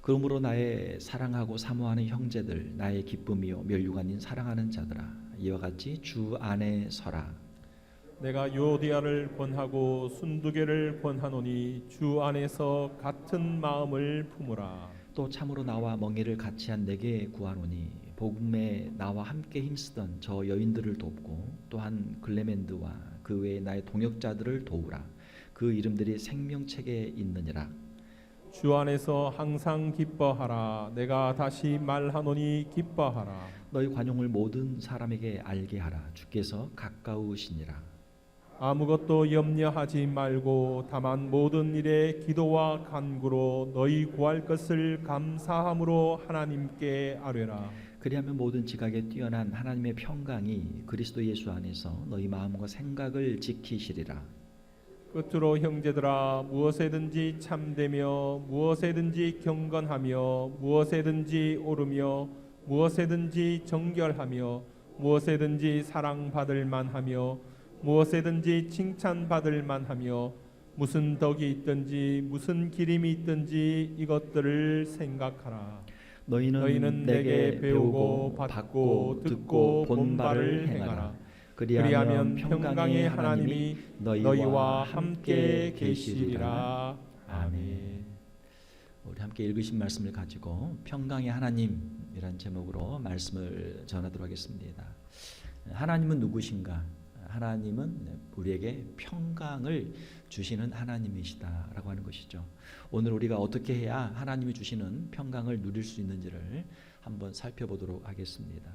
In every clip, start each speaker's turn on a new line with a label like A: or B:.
A: 그러므로 나의 사랑하고 사모하는 형제들, 나의 기쁨이요 멸류관인 사랑하는 자들아, 이와 같이 주 안에 서라.
B: 내가 유오디아를 권하고 순두개를 권하노니 주 안에서 같은 마음을 품으라.
A: 또 참으로 나와 멍에를 같이 한 내게 구하노니 복음에 나와 함께 힘쓰던 저 여인들을 돕고 또한 글레멘드와 그 외에 나의 동역자들을 도우라. 그 이름들이 생명책에 있느니라.
B: 주 안에서 항상 기뻐하라. 내가 다시 말하노니 기뻐하라.
A: 너희 관용을 모든 사람에게 알게 하라. 주께서 가까우시니라.
B: 아무것도 염려하지 말고 다만 모든 일에 기도와 간구로 너희 구할 것을 감사함으로 하나님께 아뢰라.
A: 그리하면 모든 지각에 뛰어난 하나님의 평강이 그리스도 예수 안에서 너희 마음과 생각을 지키시리라.
B: 끝으로 형제들아, 무엇에든지 참되며 무엇에든지 경건하며 무엇에든지 옳으며 무엇에든지 정결하며 무엇에든지 사랑받을 만하며 무엇에든지 칭찬받을 만하며 무슨 덕이 있든지 무슨 기림이 있든지 이것들을 생각하라. 너희는 내게 배우고 받고 듣고 본 바를 행하라. 그리하면 평강의 하나님이 너희와 함께 계시리라. 아멘.
A: 우리 함께 읽으신 말씀을 가지고 평강의 하나님이란 제목으로 말씀을 전하도록 하겠습니다. 하나님은 누구신가? 하나님은 우리에게 평강을 주시는 하나님이시다라고 하는 것이죠. 오늘 우리가 어떻게 해야 하나님이 주시는 평강을 누릴 수 있는지를 한번 살펴보도록 하겠습니다.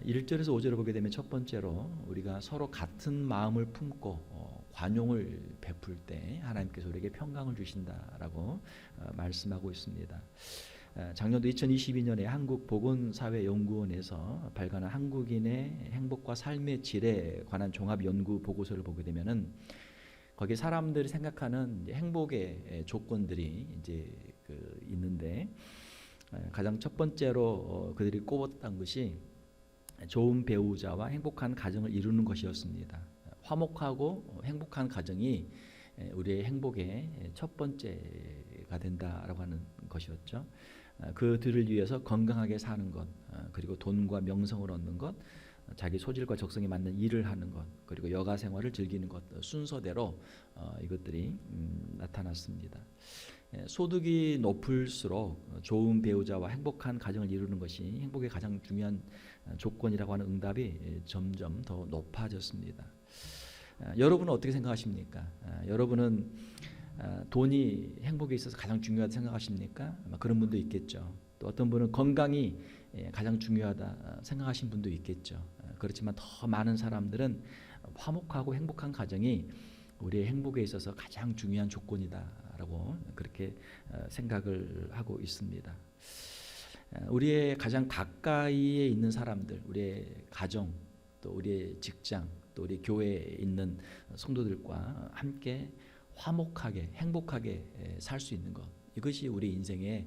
A: 1절에서 5절을 보게 되면 첫 번째로 우리가 서로 같은 마음을 품고 관용을 베풀 때 하나님께서 우리에게 평강을 주신다라고 말씀하고 있습니다. 작년도 2022년에 한국보건사회연구원에서 발간한 한국인의 행복과 삶의 질에 관한 종합 연구 보고서를 보게 되면은 거기 사람들이 생각하는 행복의 조건들이 이제 있는데 가장 첫 번째로 그들이 꼽았던 것이 좋은 배우자와 행복한 가정을 이루는 것이었습니다. 화목하고 행복한 가정이 우리의 행복의 첫 번째가 된다라고 하는 것이었죠. 그들을 위해서 건강하게 사는 것, 그리고 돈과 명성을 얻는 것, 자기 소질과 적성에 맞는 일을 하는 것, 그리고 여가 생활을 즐기는 것, 순서대로 이것들이 나타났습니다. 소득이 높을수록 좋은 배우자와 행복한 가정을 이루는 것이 행복의 가장 중요한 조건이라고 하는 응답이 점점 더 높아졌습니다. 여러분은 어떻게 생각하십니까? 여러분은 돈이 행복에 있어서 가장 중요하다 생각하십니까? 아마 그런 분도 있겠죠. 또 어떤 분은 건강이 가장 중요하다 생각하신 분도 있겠죠. 그렇지만 더 많은 사람들은 화목하고 행복한 가정이 우리의 행복에 있어서 가장 중요한 조건이다라고 그렇게 생각을 하고 있습니다. 우리의 가장 가까이에 있는 사람들, 우리의 가정, 또 우리의 직장, 또 우리 교회에 있는 성도들과 함께 화목하게 행복하게 살 수 있는 것, 이것이 우리 인생에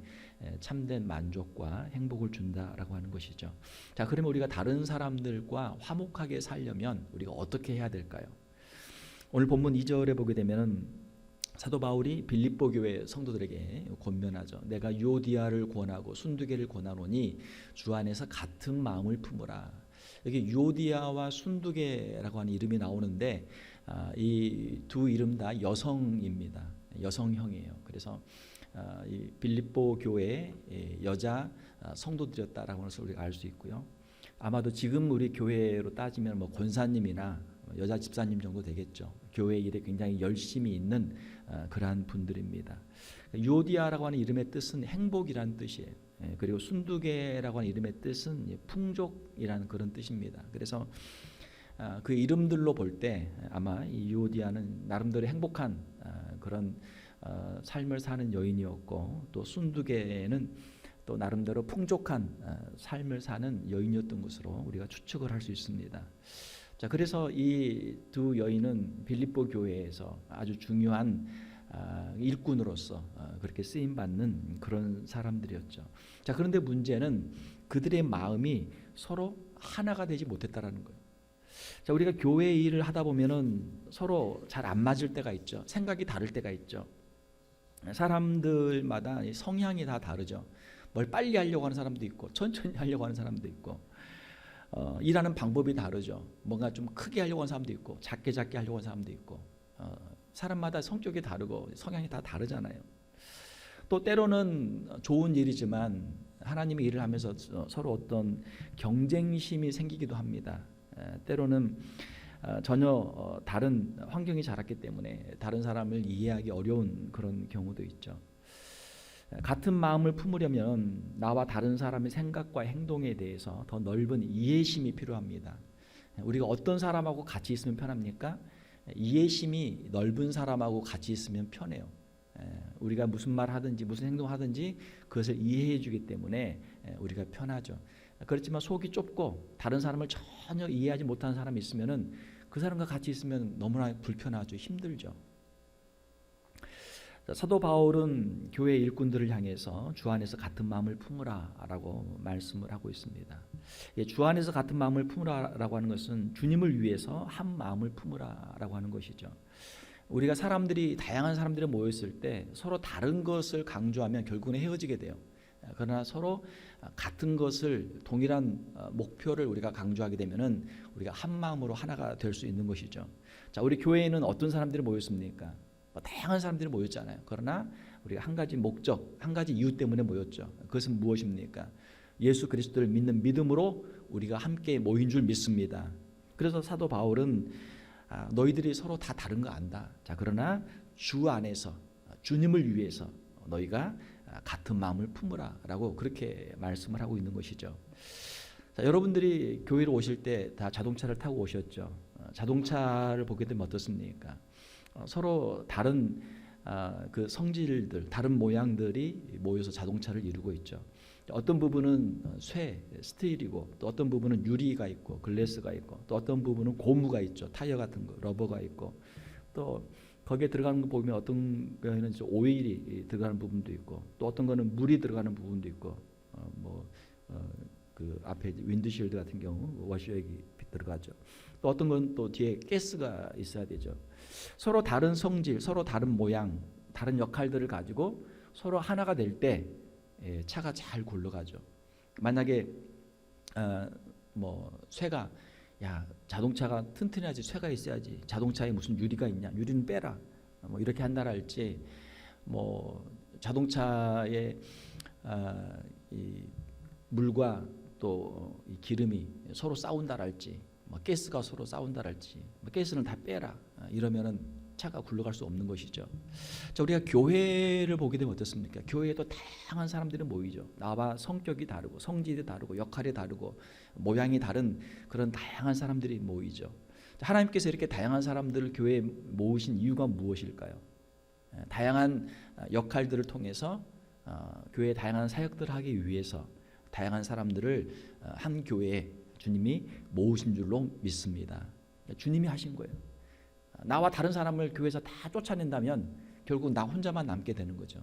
A: 참된 만족과 행복을 준다라고 하는 것이죠. 자, 그러면 우리가 다른 사람들과 화목하게 살려면 우리가 어떻게 해야 될까요? 오늘 본문 2절에 보게 되면 사도 바울이 빌립보 교회 성도들에게 권면하죠. 내가 유오디아를 권하고 순두개를 권하노니 주 안에서 같은 마음을 품으라. 여기 유오디아와 순두개라고 하는 이름이 나오는데 이 두 이름 다 여성입니다. 여성형이에요. 그래서 이 빌립보 교회의 여자 성도들이었다라고 해서 우리가 알 수 있고요. 아마도 지금 우리 교회로 따지면 뭐 권사님이나 여자 집사님 정도 되겠죠. 교회 일에 굉장히 열심히 있는 그러한 분들입니다. 유오디아라고 하는 이름의 뜻은 행복이라는 뜻이에요. 그리고 순두개라고 하는 이름의 뜻은 풍족이라는 그런 뜻입니다. 그래서 그 이름들로 볼 때 아마 이 유오디아는 나름대로 행복한 그런 삶을 사는 여인이었고, 또 순두개는 또 나름대로 풍족한 삶을 사는 여인이었던 것으로 우리가 추측을 할 수 있습니다. 자, 그래서 이 두 여인은 빌립보 교회에서 아주 중요한 일꾼으로서 그렇게 쓰임 받는 그런 사람들이었죠. 자, 그런데 문제는 그들의 마음이 서로 하나가 되지 못했다라는 거예요. 자, 우리가 교회 일을 하다 보면은 서로 잘 안 맞을 때가 있죠. 생각이 다를 때가 있죠. 사람들마다 이 성향이 다 다르죠. 뭘 빨리 하려고 하는 사람도 있고 천천히 하려고 하는 사람도 있고 일하는 방법이 다르죠. 뭔가 좀 크게 하려고 하는 사람도 있고 작게 하려고 하는 사람도 있고 사람마다 성격이 다르고 성향이 다 다르잖아요. 또 때로는 좋은 일이지만 하나님의 일을 하면서 서로 어떤 경쟁심이 생기기도 합니다. 때로는 전혀 다른 환경이 자랐기 때문에 다른 사람을 이해하기 어려운 그런 경우도 있죠. 같은 마음을 품으려면 나와 다른 사람의 생각과 행동에 대해서 더 넓은 이해심이 필요합니다. 우리가 어떤 사람하고 같이 있으면 편합니까? 이해심이 넓은 사람하고 같이 있으면 편해요. 우리가 무슨 말 하든지 무슨 행동 하든지 그것을 이해해 주기 때문에 우리가 편하죠. 그렇지만 속이 좁고 다른 사람을 전혀 이해하지 못하는 사람이 있으면은 그 사람과 같이 있으면 너무나 불편하죠. 힘들죠. 사도 바울은 교회 일꾼들을 향해서 주 안에서 같은 마음을 품으라라고 말씀을 하고 있습니다. 주 안에서 같은 마음을 품으라라고 하는 것은 주님을 위해서 한 마음을 품으라라고 하는 것이죠. 우리가 다양한 사람들이 모였을 때 서로 다른 것을 강조하면 결국은 헤어지게 돼요. 그러나 서로 같은 것을 동일한 목표를 우리가 강조하게 되면은 우리가 한 마음으로 하나가 될 수 있는 것이죠. 자, 우리 교회에는 어떤 사람들이 모였습니까? 다양한 사람들이 모였잖아요. 그러나 우리가 한 가지 목적, 한 가지 이유 때문에 모였죠. 그것은 무엇입니까? 예수 그리스도를 믿는 믿음으로 우리가 함께 모인 줄 믿습니다. 그래서 사도 바울은 너희들이 서로 다 다른 거 안다. 자, 그러나 주 안에서 주님을 위해서 너희가 같은 마음을 품으라라고 그렇게 말씀을 하고 있는 것이죠. 자, 여러분들이 교회로 오실 때 다 자동차를 타고 오셨죠. 자동차를 보게 되면 어떻습니까? 서로 다른 그 성질들, 다른 모양들이 모여서 자동차를 이루고 있죠. 어떤 부분은 스틸이고 또 어떤 부분은 유리가 있고 글래스가 있고 또 어떤 부분은 고무가 있죠. 타이어 같은 거, 러버가 있고 또 거기에 들어가는 거 보면 어떤 거에는 오일이 들어가는 부분도 있고 또 어떤 거는 물이 들어가는 부분도 있고 그 앞에 윈드실드 같은 경우 워셔액이 들어가죠. 또 어떤 건 또 뒤에 가스가 있어야 되죠. 서로 다른 성질, 서로 다른 모양, 다른 역할들을 가지고 서로 하나가 될 때 차가 잘 굴러가죠. 만약에 쇠가 자동차가 튼튼해야지 쇠가 있어야지 자동차에 무슨 유리가 있냐 유리는 빼라 이렇게 한다라 할지 자동차에 이 물과 또 이 기름이 서로 싸운다라 할지 가스가 서로 싸운다라 할지 가스는 다 빼라 이러면은 차가 굴러갈 수 없는 것이죠. 자, 우리가 교회를 보게 되면 어떻습니까? 교회에도 다양한 사람들이 모이죠. 나와 성격이 다르고 성질이 다르고 역할이 다르고 모양이 다른 그런 다양한 사람들이 모이죠. 하나님께서 이렇게 다양한 사람들을 교회에 모으신 이유가 무엇일까요? 다양한 역할들을 통해서 교회에 다양한 사역들을 하기 위해서 다양한 사람들을 한 교회에 주님이 모으신 줄로 믿습니다. 주님이 하신 거예요. 나와 다른 사람을 교회에서 다 쫓아낸다면 결국 나 혼자만 남게 되는 거죠.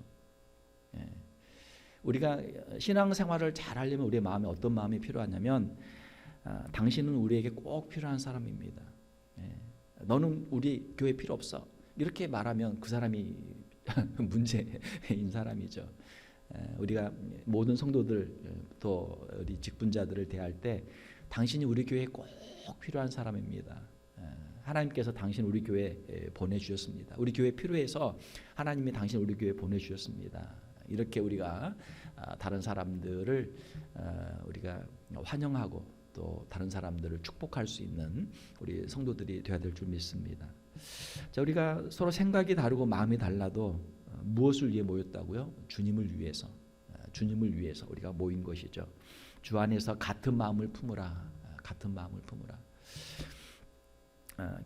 A: 우리가 신앙생활을 잘 하려면 우리의 마음에 어떤 마음이 필요하냐면 당신은 우리에게 꼭 필요한 사람입니다. 너는 우리 교회 필요 없어. 이렇게 말하면 그 사람이 문제인 사람이죠. 우리가 모든 성도들 또 우리 직분자들을 대할 때 당신이 우리 교회에 꼭 필요한 사람입니다. 하나님께서 당신 우리 교회에 보내주셨습니다. 우리 교회 필요해서 하나님이 당신 우리 교회에 보내주셨습니다. 이렇게 우리가 다른 사람들을 우리가 환영하고 또 다른 사람들을 축복할 수 있는 우리 성도들이 되어야 될 줄 믿습니다. 자, 우리가 서로 생각이 다르고 마음이 달라도 무엇을 위해 모였다고요? 주님을 위해서. 주님을 위해서 우리가 모인 것이죠. 주 안에서 같은 마음을 품으라. 같은 마음을 품으라.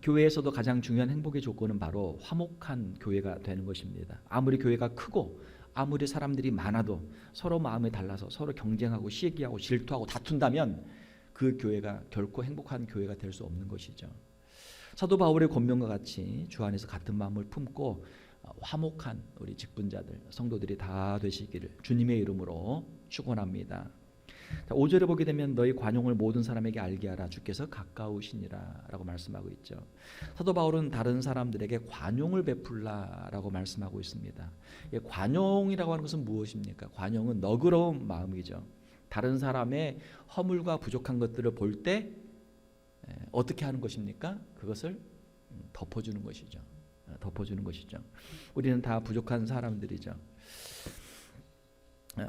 A: 교회에서도 가장 중요한 행복의 조건은 바로 화목한 교회가 되는 것입니다. 아무리 교회가 크고 아무리 사람들이 많아도 서로 마음이 달라서 서로 경쟁하고 시기하고 질투하고 다툰다면 그 교회가 결코 행복한 교회가 될 수 없는 것이죠. 사도 바울의 권면과 같이 주 안에서 같은 마음을 품고 화목한 우리 직분자들, 성도들이 다 되시기를 주님의 이름으로 축원합니다. 자, 5절에 보게 되면 너희 관용을 모든 사람에게 알게 하라 주께서 가까우시니라라고 말씀하고 있죠. 사도 바울은 다른 사람들에게 관용을 베풀라라고 말씀하고 있습니다. 관용이라고 하는 것은 무엇입니까? 관용은 너그러운 마음이죠. 다른 사람의 허물과 부족한 것들을 볼 때 어떻게 하는 것입니까? 그것을 덮어주는 것이죠. 덮어주는 것이죠. 우리는 다 부족한 사람들이죠.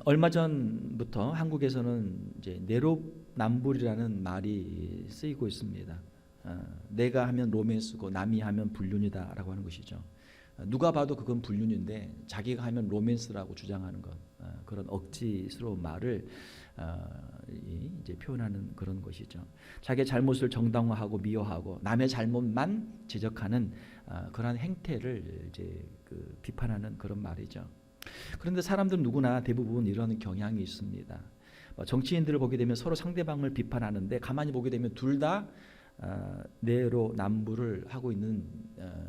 A: 얼마 전부터 한국에서는 이제 내로남불이라는 말이 쓰이고 있습니다. 내가 하면 로맨스고 남이 하면 불륜이다라고 하는 것이죠. 누가 봐도 그건 불륜인데 자기가 하면 로맨스라고 주장하는 것, 그런 억지스러운 말을 이제 표현하는 그런 것이죠. 자기의 잘못을 정당화하고 미워하고 남의 잘못만 지적하는 그러한 행태를 이제 비판하는 그런 말이죠. 그런데 사람들은 누구나 대부분 이런 경향이 있습니다. 정치인들을 보게 되면 서로 상대방을 비판하는데 가만히 보게 되면 둘 다 내로남불을 하고 있는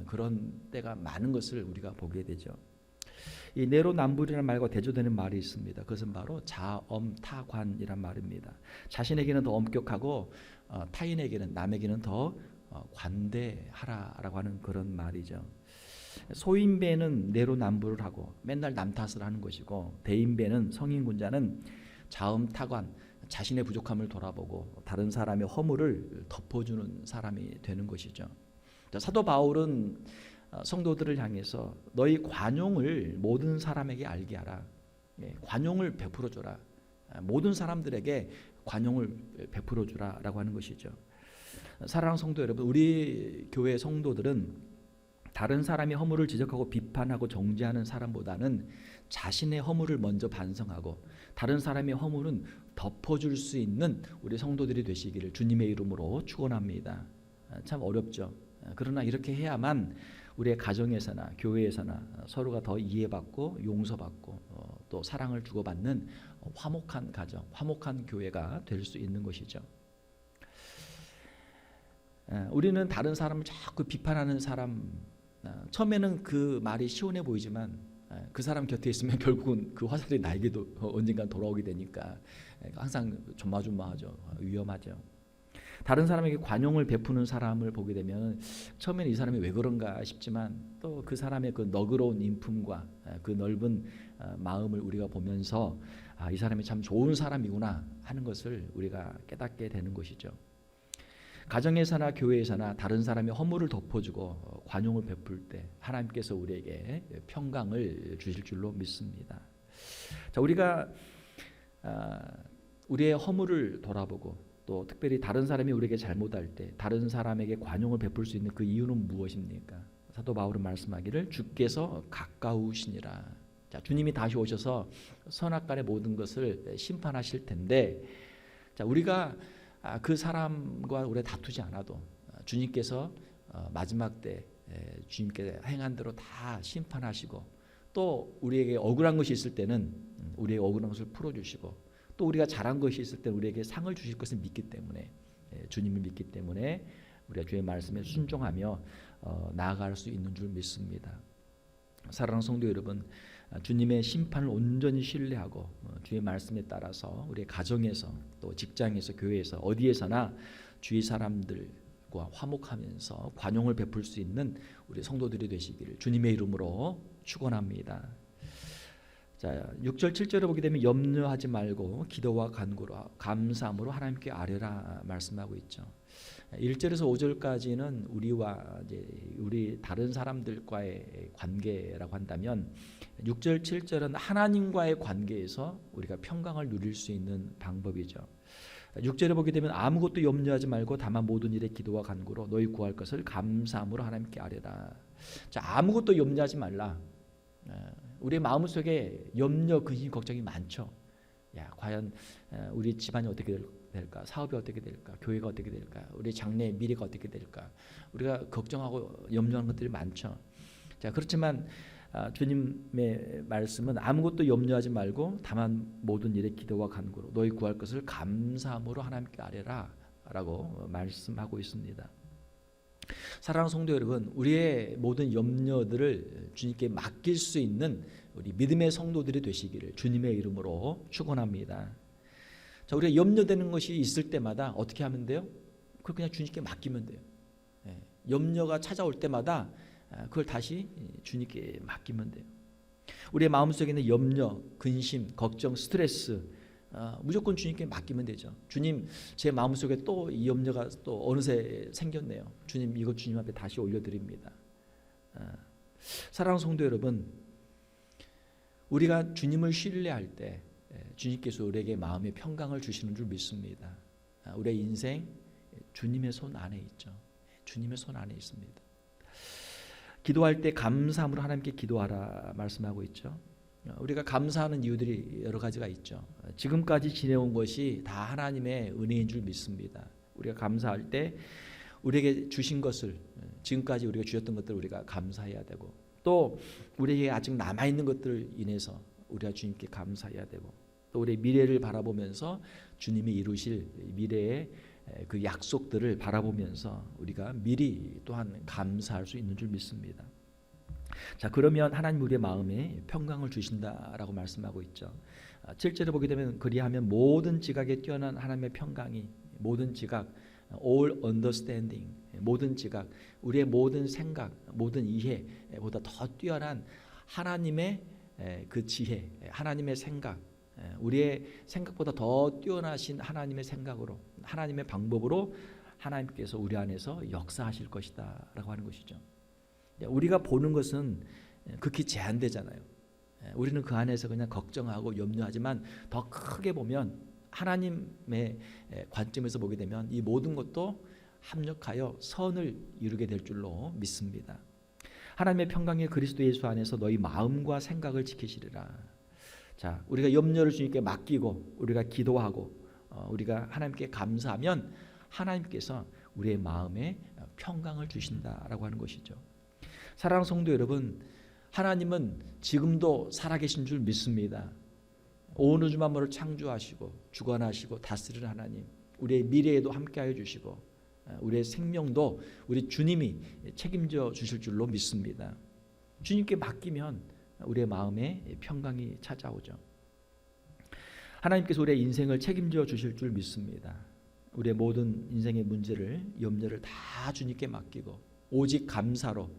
A: 그런 때가 많은 것을 우리가 보게 되죠. 이 내로남불이라는 말과 대조되는 말이 있습니다. 그것은 바로 자엄타관이란 말입니다. 자신에게는 더 엄격하고 타인에게는 남에게는 더 관대하라라고 하는 그런 말이죠. 소인배는 내로남불을 하고 맨날 남 탓을 하는 것이고 대인배는 성인군자는 자엄타관 자신의 부족함을 돌아보고 다른 사람의 허물을 덮어주는 사람이 되는 것이죠. 사도 바울은 성도들을 향해서 너희 관용을 모든 사람에게 알게 하라. 관용을 베풀어 주라. 모든 사람들에게 관용을 베풀어 주라라고 하는 것이죠. 사랑하는 성도 여러분, 우리 교회 성도들은 다른 사람의 허물을 지적하고 비판하고 정죄하는 사람보다는 자신의 허물을 먼저 반성하고 다른 사람의 허물은 덮어줄 수 있는 우리 성도들이 되시기를 주님의 이름으로 축원합니다. 참 어렵죠. 그러나 이렇게 해야만 우리의 가정에서나 교회에서나 서로가 더 이해받고 용서받고 또 사랑을 주고받는 화목한 가정, 화목한 교회가 될 수 있는 것이죠. 우리는 다른 사람을 자꾸 비판하는 사람, 처음에는 그 말이 시원해 보이지만 그 사람 곁에 있으면 결국은 그 화살이 나에게도 언젠간 돌아오게 되니까 항상 조마조마하죠. 위험하죠. 다른 사람에게 관용을 베푸는 사람을 보게 되면 처음에는 이 사람이 왜 그런가 싶지만 또 그 사람의 그 너그러운 인품과 그 넓은 마음을 우리가 보면서 이 사람이 참 좋은 사람이구나 하는 것을 우리가 깨닫게 되는 것이죠. 가정에서나 교회에서나 다른 사람의 허물을 덮어주고 관용을 베풀 때 하나님께서 우리에게 평강을 주실 줄로 믿습니다. 자, 우리가 우리의 허물을 돌아보고 또 특별히 다른 사람이 우리에게 잘못할 때 다른 사람에게 관용을 베풀 수 있는 그 이유는 무엇입니까? 사도 바울은 말씀하기를 주께서 가까우시니라. 자, 주님이 다시 오셔서 선악간의 모든 것을 심판하실 텐데, 자, 우리가 그 사람과 우리 다투지 않아도 주님께서 마지막 때 주님께 행한 대로 다 심판하시고 또 우리에게 억울한 것이 있을 때는 우리의 억울한 것을 풀어주시고 또 우리가 잘한 것이 있을 때 우리에게 상을 주실 것을 믿기 때문에 주님을 믿기 때문에 우리가 주의 말씀에 순종하며 나아갈 수 있는 줄 믿습니다. 사랑하는 성도 여러분, 주님의 심판을 온전히 신뢰하고 주의 말씀에 따라서 우리의 가정에서 또 직장에서 교회에서 어디에서나 주위 사람들과 화목하면서 관용을 베풀 수 있는 우리 성도들이 되시기를 주님의 이름으로 축원합니다. 자, 6절 7절을 보게 되면 염려하지 말고 기도와 간구로 감사함으로 하나님께 아뢰라 말씀하고 있죠. 1절에서 5절까지는 우리와 이제 우리 다른 사람들과의 관계라고 한다면 6절 7절은 하나님과의 관계에서 우리가 평강을 누릴 수 있는 방법이죠. 6절에 보게 되면 아무것도 염려하지 말고 다만 모든 일에 기도와 간구로 너희 구할 것을 감사함으로 하나님께 아뢰라. 자, 아무것도 염려하지 말라. 우리 마음속에 염려, 근심, 걱정이 많죠. 야, 과연 우리 집안이 어떻게 될까? 사업이 어떻게 될까? 교회가 어떻게 될까? 우리 장래의 미래가 어떻게 될까? 우리가 걱정하고 염려하는 것들이 많죠. 자, 그렇지만 주님의 말씀은 아무것도 염려하지 말고 다만 모든 일에 기도와 간구로 너희 구할 것을 감사함으로 하나님께 아뢰라 라고 말씀하고 있습니다. 사랑하는 성도 여러분, 우리의 모든 염려들을 주님께 맡길 수 있는 우리 믿음의 성도들이 되시기를 주님의 이름으로 축원합니다. 자, 우리가 염려되는 것이 있을 때마다 어떻게 하면 돼요? 그걸 그냥 주님께 맡기면 돼요. 염려가 찾아올 때마다 그걸 다시 주님께 맡기면 돼요. 우리의 마음속에 있는 염려, 근심, 걱정, 스트레스 무조건 주님께 맡기면 되죠. 주님, 제 마음속에 또 이 염려가 또 어느새 생겼네요. 주님, 이거 주님 앞에 다시 올려드립니다. 사랑하는 성도 여러분, 우리가 주님을 신뢰할 때 주님께서 우리에게 마음의 평강을 주시는 줄 믿습니다. 우리의 인생 주님의 손 안에 있죠. 주님의 손 안에 있습니다. 기도할 때 감사함으로 하나님께 기도하라 말씀하고 있죠. 우리가 감사하는 이유들이 여러 가지가 있죠. 지금까지 지내온 것이 다 하나님의 은혜인 줄 믿습니다. 우리가 감사할 때 우리에게 주신 것을, 지금까지 우리가 주셨던 것들을 우리가 감사해야 되고, 또 우리에게 아직 남아있는 것들을 인해서 우리가 주님께 감사해야 되고, 또 우리의 미래를 바라보면서 주님이 이루실 미래의 그 약속들을 바라보면서 우리가 미리 또한 감사할 수 있는 줄 믿습니다. 자, 그러면 하나님 우리의 마음에 평강을 주신다라고 말씀하고 있죠. 7절에 보게 되면 그리하면 모든 지각에 뛰어난 하나님의 평강이, 모든 지각, all understanding, 모든 지각, 우리의 모든 생각, 모든 이해보다 더 뛰어난 하나님의 그 지혜, 하나님의 생각, 우리의 생각보다 더 뛰어나신 하나님의 생각으로, 하나님의 방법으로 하나님께서 우리 안에서 역사하실 것이다 라고 하는 것이죠. 우리가 보는 것은 극히 제한되잖아요. 우리는 그 안에서 그냥 걱정하고 염려하지만 더 크게 보면 하나님의 관점에서 보게 되면 이 모든 것도 합력하여 선을 이루게 될 줄로 믿습니다. 하나님의 평강이 그리스도 예수 안에서 너희 마음과 생각을 지키시리라. 자, 우리가 염려를 주님께 맡기고 우리가 기도하고 우리가 하나님께 감사하면 하나님께서 우리의 마음에 평강을 주신다라고 하는 것이죠. 사랑하는 성도 여러분, 하나님은 지금도 살아계신 줄 믿습니다. 온 우주 만물을 창조하시고 주관하시고 다스리는 하나님, 우리의 미래에도 함께하여 주시고 우리의 생명도 우리 주님이 책임져 주실 줄로 믿습니다. 주님께 맡기면 우리의 마음에 평강이 찾아오죠. 하나님께서 우리의 인생을 책임져 주실 줄 믿습니다. 우리의 모든 인생의 문제를, 염려를 다 주님께 맡기고 오직 감사로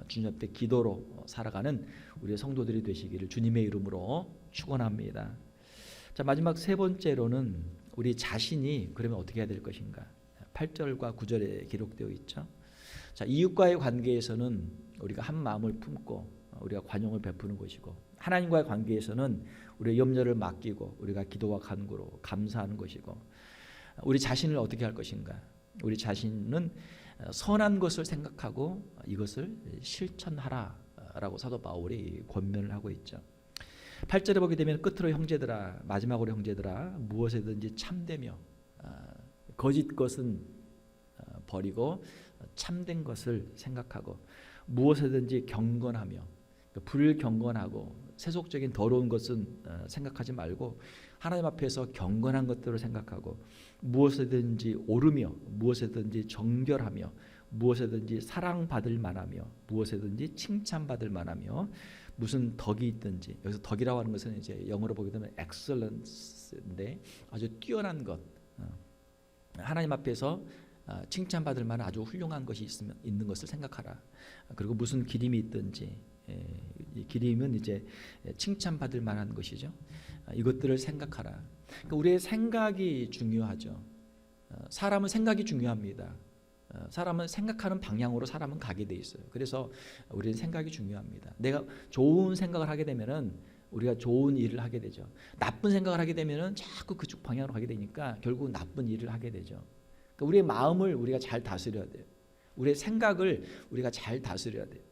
A: 주님 앞에 기도로 살아가는 우리의 성도들이 되시기를 주님의 이름으로 축원합니다. 자, 마지막 세 번째로는 우리 자신이 그러면 어떻게 해야 될 것인가? 8절과 9절에 기록되어 있죠. 자, 이웃과의 관계에서는 우리가 한 마음을 품고 우리가 관용을 베푸는 것이고, 하나님과의 관계에서는 우리의 염려를 맡기고 우리가 기도와 간구로 감사하는 것이고, 우리 자신을 어떻게 할 것인가? 우리 자신은 선한 것을 생각하고 이것을 실천하라라고 사도 바울이 권면을 하고 있죠. 8절에 보게 되면 끝으로 형제들아, 마지막으로 형제들아, 무엇에든지 참되며 거짓 것은 버리고 참된 것을 생각하고, 무엇에든지 경건하며, 불경건하고 세속적인 더러운 것은 생각하지 말고 하나님 앞에서 경건한 것들을 생각하고, 무엇에든지 오르며 무엇에든지 정결하며 무엇에든지 사랑받을 만하며 무엇에든지 칭찬받을 만하며 무슨 덕이 있든지, 여기서 덕이라고 하는 것은 이제 영어로 보게 되면 excellence인데 아주 뛰어난 것, 하나님 앞에서 칭찬받을 만한 아주 훌륭한 것이 있는 것을 생각하라. 그리고 무슨 기림이 있든지, 이 기림은 이제 칭찬받을 만한 것이죠. 이것들을 생각하라. 그러니까 우리의 생각이 중요하죠. 사람은 생각이 중요합니다. 사람은 생각하는 방향으로 사람은 가게 돼 있어요. 그래서 우리는 생각이 중요합니다. 내가 좋은 생각을 하게 되면은 우리가 좋은 일을 하게 되죠. 나쁜 생각을 하게 되면은 자꾸 그쪽 방향으로 가게 되니까 결국 나쁜 일을 하게 되죠. 그러니까 우리의 마음을 우리가 잘 다스려야 돼요. 우리의 생각을 우리가 잘 다스려야 돼요.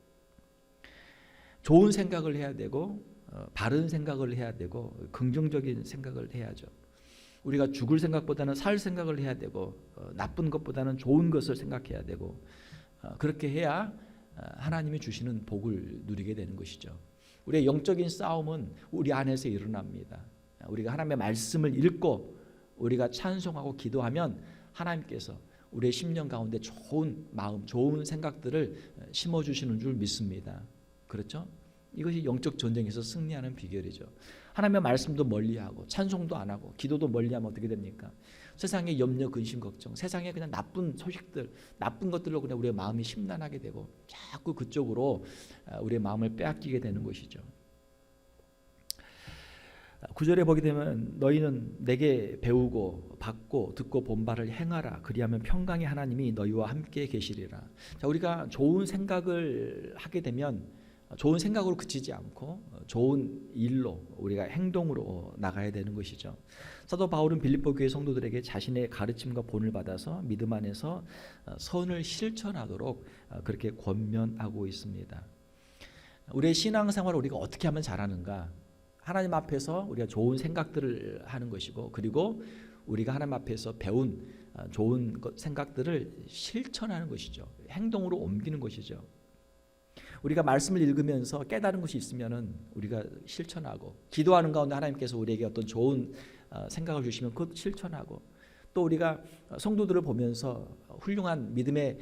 A: 좋은 생각을 해야 되고 바른 생각을 해야 되고 긍정적인 생각을 해야죠. 우리가 죽을 생각보다는 살 생각을 해야 되고 나쁜 것보다는 좋은 것을 생각해야 되고, 그렇게 해야 하나님이 주시는 복을 누리게 되는 것이죠. 우리의 영적인 싸움은 우리 안에서 일어납니다. 우리가 하나님의 말씀을 읽고 우리가 찬송하고 기도하면 하나님께서 우리의 심령 가운데 좋은 마음, 좋은 생각들을 심어주시는 줄 믿습니다. 그렇죠? 이것이 영적 전쟁에서 승리하는 비결이죠. 하나님의 말씀도 멀리하고 찬송도 안 하고 기도도 멀리하면 어떻게 됩니까? 세상의 염려, 근심, 걱정, 세상에 그냥 나쁜 소식들, 나쁜 것들로 그냥 우리의 마음이 심란하게 되고 자꾸 그쪽으로 우리의 마음을 빼앗기게 되는 것이죠. 9절에 보게 되면 너희는 내게 배우고 받고 듣고 본 바를 행하라. 그리하면 평강의 하나님이 너희와 함께 계시리라. 자, 우리가 좋은 생각을 하게 되면 좋은 생각으로 그치지 않고 좋은 일로 우리가 행동으로 나가야 되는 것이죠. 사도 바울은 빌립보 교회 성도들에게 자신의 가르침과 본을 받아서 믿음 안에서 선을 실천하도록 그렇게 권면하고 있습니다. 우리의 신앙생활을 우리가 어떻게 하면 잘하는가? 하나님 앞에서 우리가 좋은 생각들을 하는 것이고, 그리고 우리가 하나님 앞에서 배운 좋은 생각들을 실천하는 것이죠. 행동으로 옮기는 것이죠. 우리가 말씀을 읽으면서 깨달은 것이 있으면은 우리가 실천하고, 기도하는 가운데 하나님께서 우리에게 어떤 좋은 생각을 주시면 그것 실천하고, 또 우리가 성도들을 보면서 훌륭한 믿음의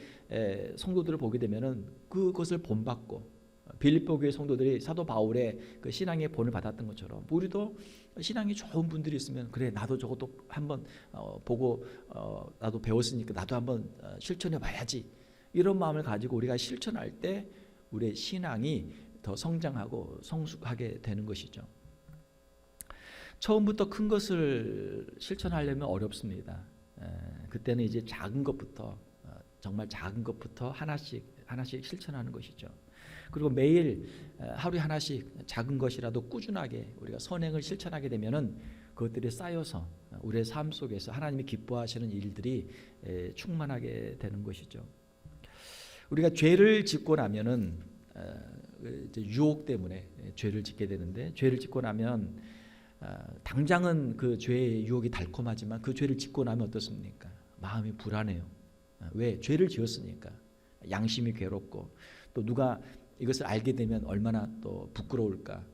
A: 성도들을 보게 되면은 그것을 본받고, 빌립보 교회 성도들이 사도 바울의 그 신앙의 본을 받았던 것처럼 우리도 신앙이 좋은 분들이 있으면 그래 나도 저것도 한번 보고 나도 배웠으니까 나도 한번 실천해 봐야지, 이런 마음을 가지고 우리가 실천할 때 우리의 신앙이 더 성장하고 성숙하게 되는 것이죠. 처음부터 큰 것을 실천하려면 어렵습니다. 그때는 이제 작은 것부터, 정말 작은 것부터 하나씩 실천하는 것이죠. 그리고 매일 하루에 하나씩 작은 것이라도 꾸준하게 우리가 선행을 실천하게 되면은 그것들이 쌓여서 우리의 삶 속에서 하나님이 기뻐하시는 일들이 충만하게 되는 것이죠. 우리가 죄를 짓고 나면은 이제 유혹 때문에 죄를 짓게 되는데, 죄를 짓고 나면 당장은 그 죄의 유혹이 달콤하지만 그 죄를 짓고 나면 어떻습니까? 마음이 불안해요. 왜? 죄를 지었으니까. 양심이 괴롭고, 또 누가 이것을 알게 되면 얼마나 또 부끄러울까.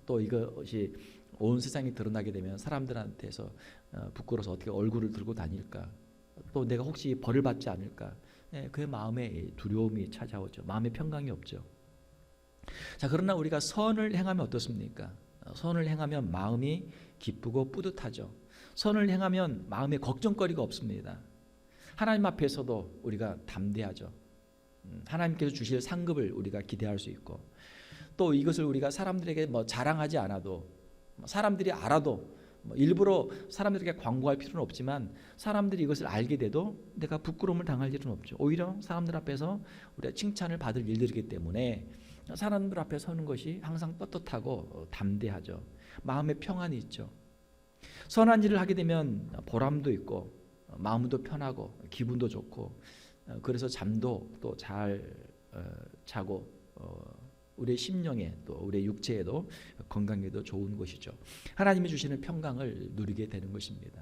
A: 또 이것이 온 세상에 드러나게 되면 사람들한테서 부끄러워서 어떻게 얼굴을 들고 다닐까. 또 내가 혹시 벌을 받지 않을까. 그의 마음에 두려움이 찾아오죠. 마음에 평강이 없죠. 자, 그러나 우리가 선을 행하면 어떻습니까? 선을 행하면 마음이 기쁘고 뿌듯하죠. 선을 행하면 마음에 걱정거리가 없습니다. 하나님 앞에서도 우리가 담대하죠. 하나님께서 주실 상급을 우리가 기대할 수 있고, 또 이것을 우리가 사람들에게 뭐 자랑하지 않아도, 사람들이 알아도, 일부러 사람들에게 광고할 필요는 없지만 사람들이 이것을 알게 돼도 내가 부끄러움을 당할 일은 없죠. 오히려 사람들 앞에서 우리가 칭찬을 받을 일들이기 때문에 사람들 앞에 서는 것이 항상 떳떳하고 담대하죠. 마음에 평안이 있죠. 선한 일을 하게 되면 보람도 있고 마음도 편하고 기분도 좋고, 그래서 잠도 또 잘 자고 우리의 심령에 또 우리의 육체에도 건강에도 좋은 것이죠. 하나님이 주시는 평강을 누리게 되는 것입니다.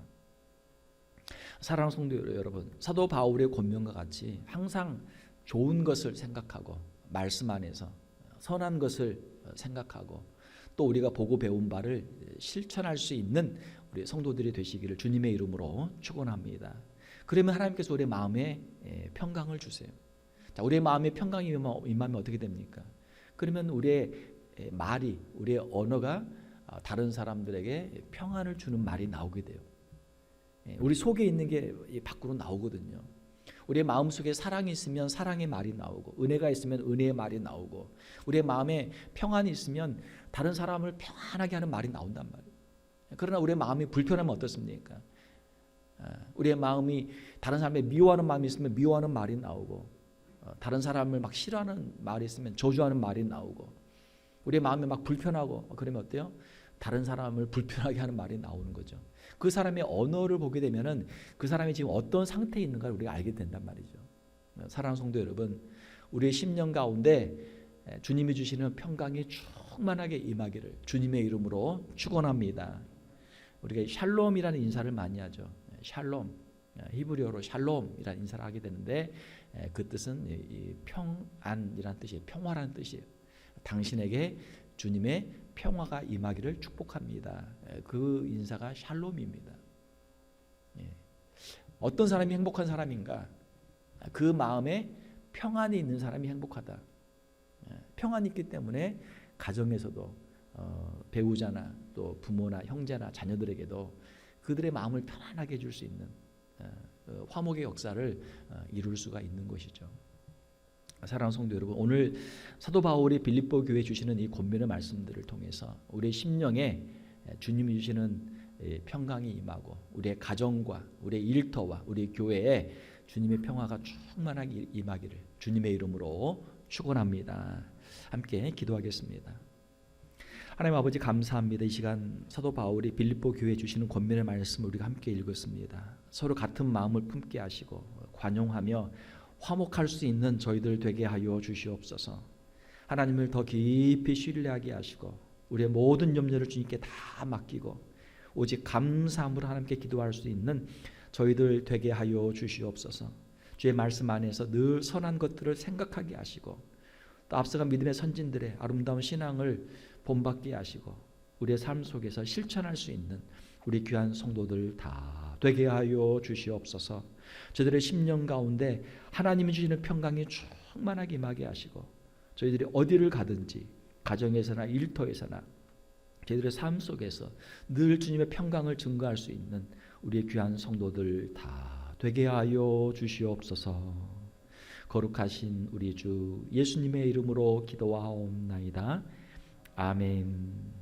A: 사랑하는 성도 여러분, 사도 바울의 권면과 같이 항상 좋은 것을 생각하고 말씀 안에서 선한 것을 생각하고 또 우리가 보고 배운 바를 실천할 수 있는 우리 성도들이 되시기를 주님의 이름으로 축원합니다. 그러면 하나님께서 우리의 마음에 평강을 주세요. 자, 우리의 마음에 평강이 임하면 어떻게 됩니까? 그러면 우리의 말이, 우리의 언어가 다른 사람들에게 평안을 주는 말이 나오게 돼요. 우리 속에 있는 게 밖으로 나오거든요. 우리의 마음속에 사랑이 있으면 사랑의 말이 나오고, 은혜가 있으면 은혜의 말이 나오고, 우리의 마음에 평안이 있으면 다른 사람을 평안하게 하는 말이 나온단 말이에요. 그러나 우리의 마음이 불편하면 어떻습니까? 우리의 마음이 다른 사람의 미워하는 마음이 있으면 미워하는 말이 나오고, 다른 사람을 막 싫어하는 말이 있으면 저주하는 말이 나오고, 우리의 마음이 막 불편하고 그러면 어때요? 다른 사람을 불편하게 하는 말이 나오는 거죠. 그 사람의 언어를 보게 되면은 그 사람이 지금 어떤 상태에 있는가를 우리가 알게 된단 말이죠. 사랑하는 성도 여러분, 우리의 심령 가운데 주님이 주시는 평강이 충만하게 임하기를 주님의 이름으로 축원합니다. 우리가 샬롬이라는 인사를 많이 하죠. 샬롬, 히브리어로 샬롬이라는 인사를 하게 되는데 그 뜻은 이 평안이라는 뜻이에요. 평화라는 뜻이에요. 당신에게 주님의 평화가 임하기를 축복합니다. 그 인사가 샬롬입니다. 어떤 사람이 행복한 사람인가? 그 마음에 평안이 있는 사람이 행복하다. 평안이 있기 때문에 가정에서도 배우자나 또 부모나 형제나 자녀들에게도 그들의 마음을 편안하게 해줄 수 있는 화목의 역사를 이룰 수가 있는 것이죠. 사랑하는 성도 여러분, 오늘 사도 바울이 빌립보 교회에 주시는 이 권면의 말씀들을 통해서 우리의 심령에 주님이 주시는 평강이 임하고 우리의 가정과 우리의 일터와 우리 교회에 주님의 평화가 충만하게 임하기를 주님의 이름으로 축원합니다. 함께 기도하겠습니다. 하나님 아버지 감사합니다. 이 시간 사도 바울이 빌립보 교회에 주시는 권면의 말씀을 우리가 함께 읽었습니다. 서로 같은 마음을 품게 하시고 관용하며 화목할 수 있는 저희들 되게 하여 주시옵소서. 하나님을 더 깊이 신뢰하게 하시고 우리의 모든 염려를 주님께 다 맡기고 오직 감사함으로 하나님께 기도할 수 있는 저희들 되게 하여 주시옵소서. 주의 말씀 안에서 늘 선한 것들을 생각하게 하시고 또 앞서간 믿음의 선진들의 아름다운 신앙을 본받게 하시고 우리의 삶 속에서 실천할 수 있는 우리 귀한 성도들 다 되게 하여 주시옵소서. 저희들의 심령 가운데 하나님이 주시는 평강이 충만하게 임하게 하시고 저희들이 어디를 가든지 가정에서나 일터에서나 저희들의 삶 속에서 늘 주님의 평강을 증거할 수 있는 우리의 귀한 성도들 다 되게 하여 주시옵소서. 거룩하신 우리 주 예수님의 이름으로 기도하옵나이다. 아멘.